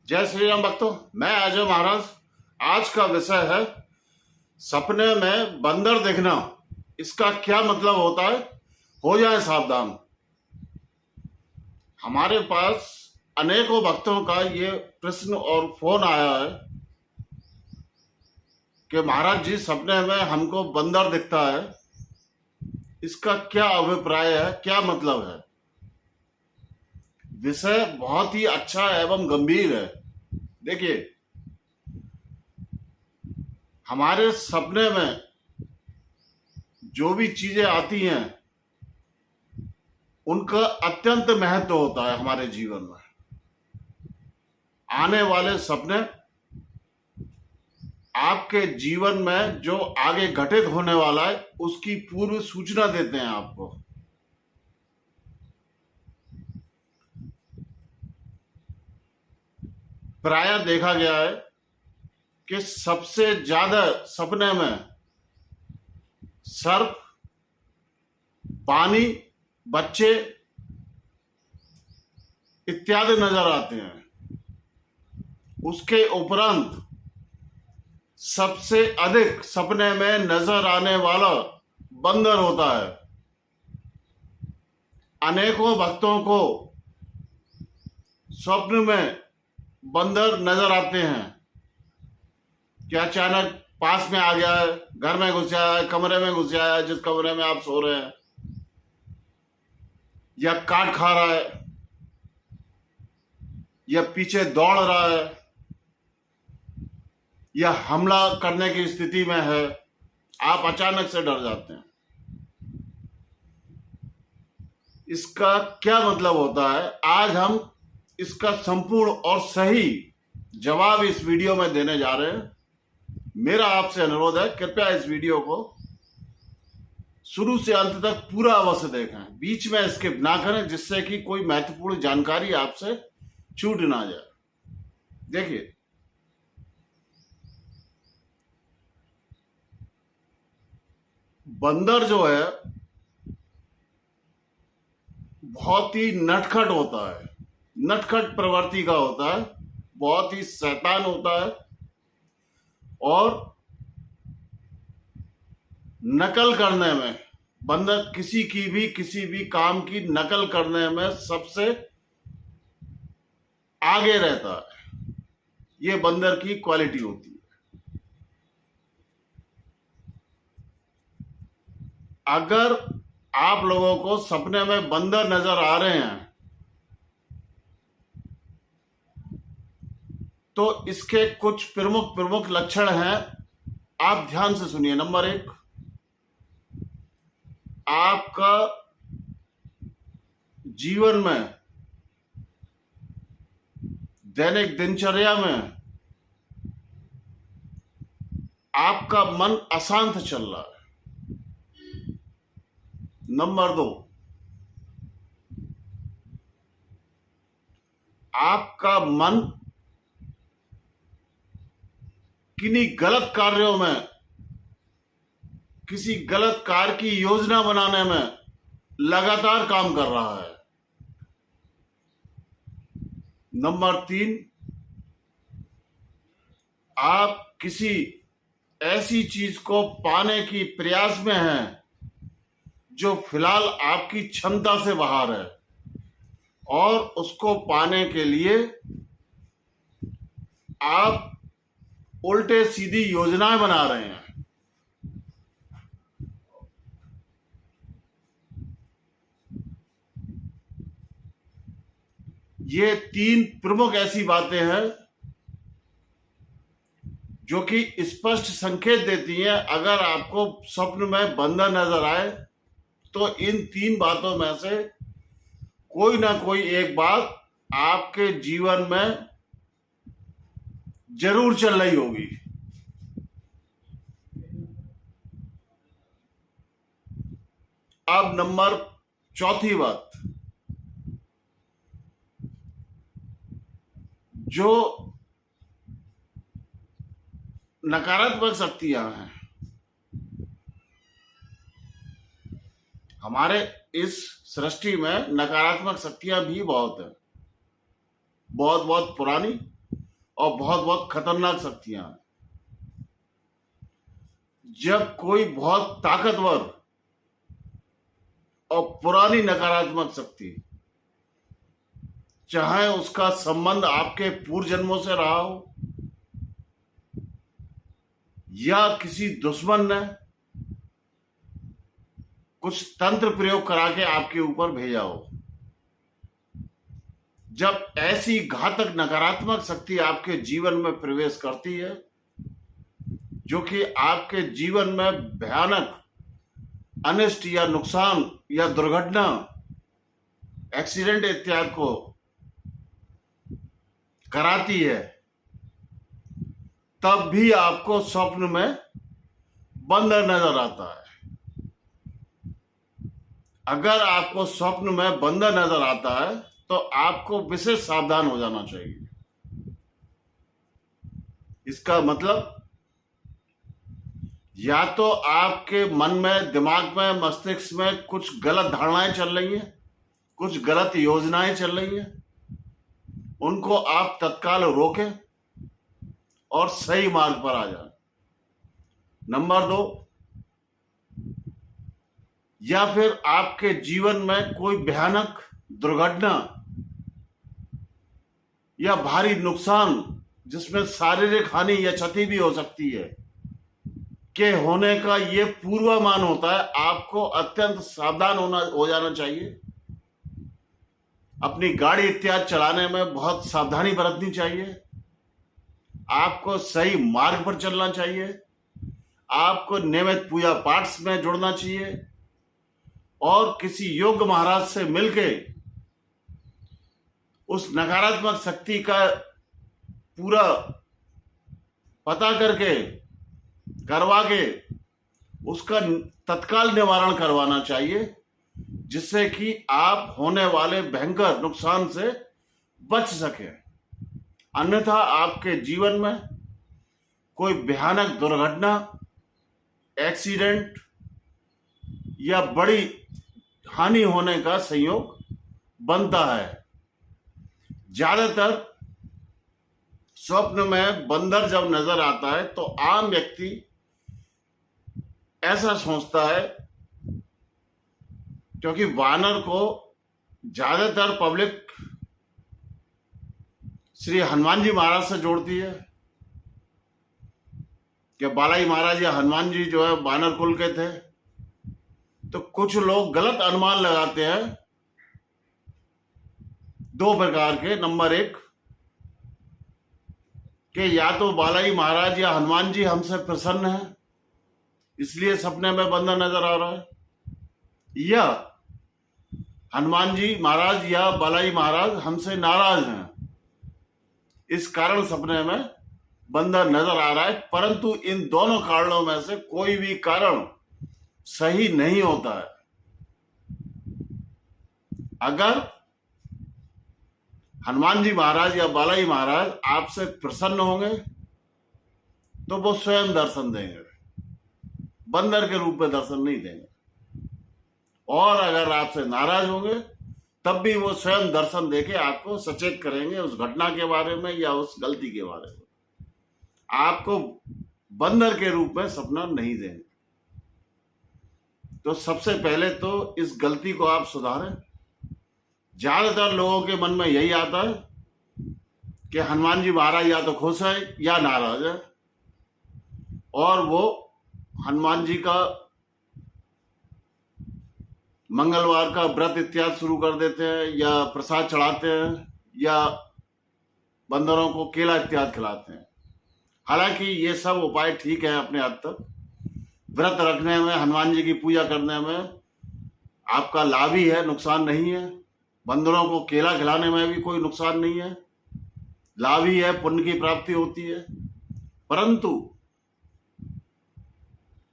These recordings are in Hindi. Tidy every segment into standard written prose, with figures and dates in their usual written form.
जय श्री राम भक्तों। मैं अजय महाराज। आज का विषय है सपने में बंदर देखना। इसका क्या मतलब होता है, हो जाए सावधान। हमारे पास अनेकों भक्तों का ये प्रश्न और फोन आया है कि महाराज जी, सपने में हमको बंदर दिखता है, इसका क्या अभिप्राय है, क्या मतलब है। विषय बहुत ही अच्छा एवं गंभीर है। देखिए, हमारे सपने में जो भी चीजें आती हैं उनका अत्यंत महत्व होता है हमारे जीवन में। आने वाले सपने आपके जीवन में जो आगे घटित होने वाला है उसकी पूर्व सूचना देते हैं आपको। प्रायः देखा गया है कि सबसे ज्यादा सपने में सर्प, पानी, बच्चे इत्यादि नजर आते हैं। उसके उपरांत सबसे अधिक सपने में नजर आने वाला बंदर होता है। अनेकों भक्तों को स्वप्न में बंदर नजर आते हैं कि अचानक पास में आ गया है, घर में घुस आया है, कमरे में घुस आया है, जिस कमरे में आप सो रहे हैं, या काट खा रहा है, या पीछे दौड़ रहा है, या हमला करने की स्थिति में है। आप अचानक से डर जाते हैं। इसका क्या मतलब होता है, आज हम इसका संपूर्ण और सही जवाब इस वीडियो में देने जा रहे हैं। मेरा आपसे अनुरोध है, कृपया इस वीडियो को शुरू से अंत तक पूरा अवश्य देखें, बीच में स्किप ना करें, जिससे कि कोई महत्वपूर्ण जानकारी आपसे छूट ना जाए। देखिए, बंदर जो है बहुत ही नटखट होता है, नटखट प्रवृत्ति का होता है, बहुत ही शैतान होता है और नकल करने में, बंदर किसी भी काम की नकल करने में सबसे आगे रहता है। ये बंदर की क्वालिटी होती है। अगर आप लोगों को सपने में बंदर नजर आ रहे हैं तो इसके कुछ प्रमुख लक्षण हैं। आप ध्यान से सुनिए। नंबर 1, आपका जीवन में, दैनिक दिनचर्या में आपका मन अशांत चल रहा है। नंबर 2, आपका मन किन्हीं गलत कार्यों में, किसी गलत कार्य की योजना बनाने में लगातार काम कर रहा है। नंबर 3, आप किसी ऐसी चीज को पाने की प्रयास में हैं जो फिलहाल आपकी क्षमता से बाहर है, और उसको पाने के लिए आप उल्टे सीधी योजनाएं बना रहे हैं। ये 3 प्रमुख ऐसी बातें हैं जो कि स्पष्ट संकेत देती हैं। अगर आपको स्वप्न में बंदर नजर आए तो इन 3 बातों में से कोई ना कोई एक बात आपके जीवन में जरूर चल रही होगी। अब नंबर 4थी बात, जो नकारात्मक शक्तियां हैं, हमारे इस सृष्टि में नकारात्मक शक्तियां भी बहुत है, बहुत पुरानी और बहुत बहुत खतरनाक शक्तियां हैं। जब कोई बहुत ताकतवर और पुरानी नकारात्मक शक्ति, चाहे उसका संबंध आपके पूर्व जन्मों से रहा हो या किसी दुश्मन ने कुछ तंत्र प्रयोग करा के आपके ऊपर भेजा हो, जब ऐसी घातक नकारात्मक शक्ति आपके जीवन में प्रवेश करती है, जो कि आपके जीवन में भयानक अनिष्ट या नुकसान या दुर्घटना, एक्सीडेंट इत्यादि को कराती है, तब भी आपको स्वप्न में बंदर नजर आता है। अगर आपको स्वप्न में बंदर नजर आता है तो आपको विशेष सावधान हो जाना चाहिए। इसका मतलब या तो आपके मन में, दिमाग में, मस्तिष्क में कुछ गलत धारणाएं चल रही हैं, कुछ गलत योजनाएं चल रही हैं, उनको आप तत्काल रोकें और सही मार्ग पर आ जाएं। नंबर 2, या फिर आपके जीवन में कोई भयानक दुर्घटना या भारी नुकसान, जिसमें शारीरिक हानि या क्षति भी हो सकती है, के होने का ये पूर्वानुमान होता है। आपको अत्यंत सावधान हो जाना चाहिए। अपनी गाड़ी इत्यादि चलाने में बहुत सावधानी बरतनी चाहिए। आपको सही मार्ग पर चलना चाहिए। आपको नियमित पूजा पाठ में जुड़ना चाहिए और किसी योग्य महाराज से मिलके उस नकारात्मक शक्ति का पूरा पता करवा के उसका तत्काल निवारण करवाना चाहिए, जिससे कि आप होने वाले भयंकर नुकसान से बच सके। अन्यथा आपके जीवन में कोई भयानक दुर्घटना, एक्सीडेंट या बड़ी हानि होने का संयोग बनता है। ज्यादातर स्वप्न में बंदर जब नजर आता है तो आम व्यक्ति ऐसा सोचता है, क्योंकि वानर को ज्यादातर पब्लिक श्री हनुमान जी महाराज से जोड़ती है कि बालाई महाराज या हनुमान जी जो है वानर कुल के थे। तो कुछ लोग गलत अनुमान लगाते हैं 2 प्रकार के। नंबर 1 कि या तो बालाई महाराज या हनुमान जी हमसे प्रसन्न है, इसलिए सपने में बंदर नजर आ रहा है, या हनुमान जी महाराज या बालाई महाराज हमसे नाराज हैं, इस कारण सपने में बंदर नजर आ रहा है। परंतु इन दोनों कारणों में से कोई भी कारण सही नहीं होता है। अगर हनुमान जी महाराज या बालाई महाराज आपसे प्रसन्न होंगे तो वो स्वयं दर्शन देंगे, बंदर के रूप में दर्शन नहीं देंगे। और अगर आपसे नाराज होंगे तब भी वो स्वयं दर्शन देके आपको सचेत करेंगे उस घटना के बारे में या उस गलती के बारे में। आपको बंदर के रूप में सपना नहीं देंगे। तो सबसे पहले तो इस गलती को आप सुधारें। ज्यादातर लोगों के मन में यही आता है कि हनुमान जी महाराज या तो खुश है या नाराज है, और वो हनुमान जी का मंगलवार का व्रत इत्यादि शुरू कर देते हैं, या प्रसाद चढ़ाते हैं, या बंदरों को केला इत्यादि खिलाते हैं। हालांकि ये सब उपाय ठीक है अपने हद तक। व्रत रखने में, हनुमान जी की पूजा करने में आपका लाभ ही है, नुकसान नहीं है। बंदरों को केला खिलाने में भी कोई नुकसान नहीं है, लाभ ही है, पुण्य की प्राप्ति होती है। परंतु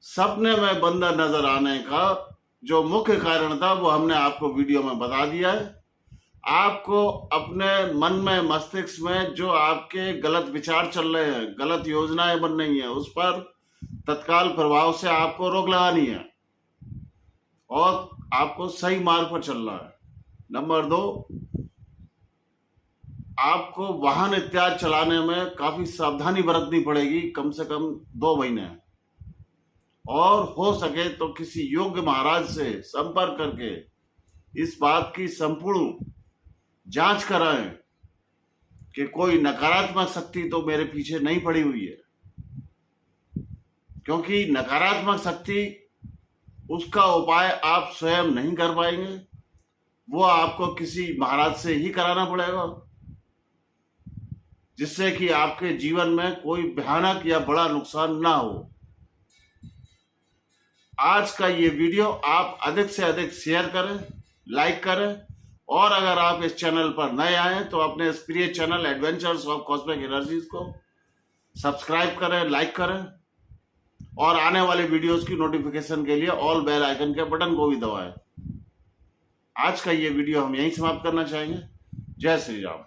सपने में बंदर नजर आने का जो मुख्य कारण था वो हमने आपको वीडियो में बता दिया है। आपको अपने मन में, मस्तिष्क में जो आपके गलत विचार चल रहे हैं, गलत योजनाएं बन रही हैं, उस पर तत्काल प्रभाव से आपको रोक लगानी है और आपको सही मार्ग पर चलना है। नंबर 2, आपको वाहन इत्यादि चलाने में काफी सावधानी बरतनी पड़ेगी, कम से कम 2 महीने, और हो सके तो किसी योग्य महाराज से संपर्क करके इस बात की संपूर्ण जांच कराएं कि कोई नकारात्मक शक्ति तो मेरे पीछे नहीं पड़ी हुई है, क्योंकि नकारात्मक शक्ति उसका उपाय आप स्वयं नहीं कर पाएंगे, वो आपको किसी महाराज से ही कराना पड़ेगा, जिससे कि आपके जीवन में कोई भयानक या बड़ा नुकसान ना हो। आज का ये वीडियो आप अधिक से अधिक शेयर करें, लाइक करें, और अगर आप इस चैनल पर नए आए तो अपने इस प्रिय channel adventures of cosmic energies को सब्सक्राइब करें, लाइक करें, और आने वाले वीडियोस की नोटिफिकेशन के लिए ऑल बेल आइकन के बटन को भी दबाएं। आज का ये वीडियो हम यहीं समाप्त करना चाहेंगे। जय श्री राम।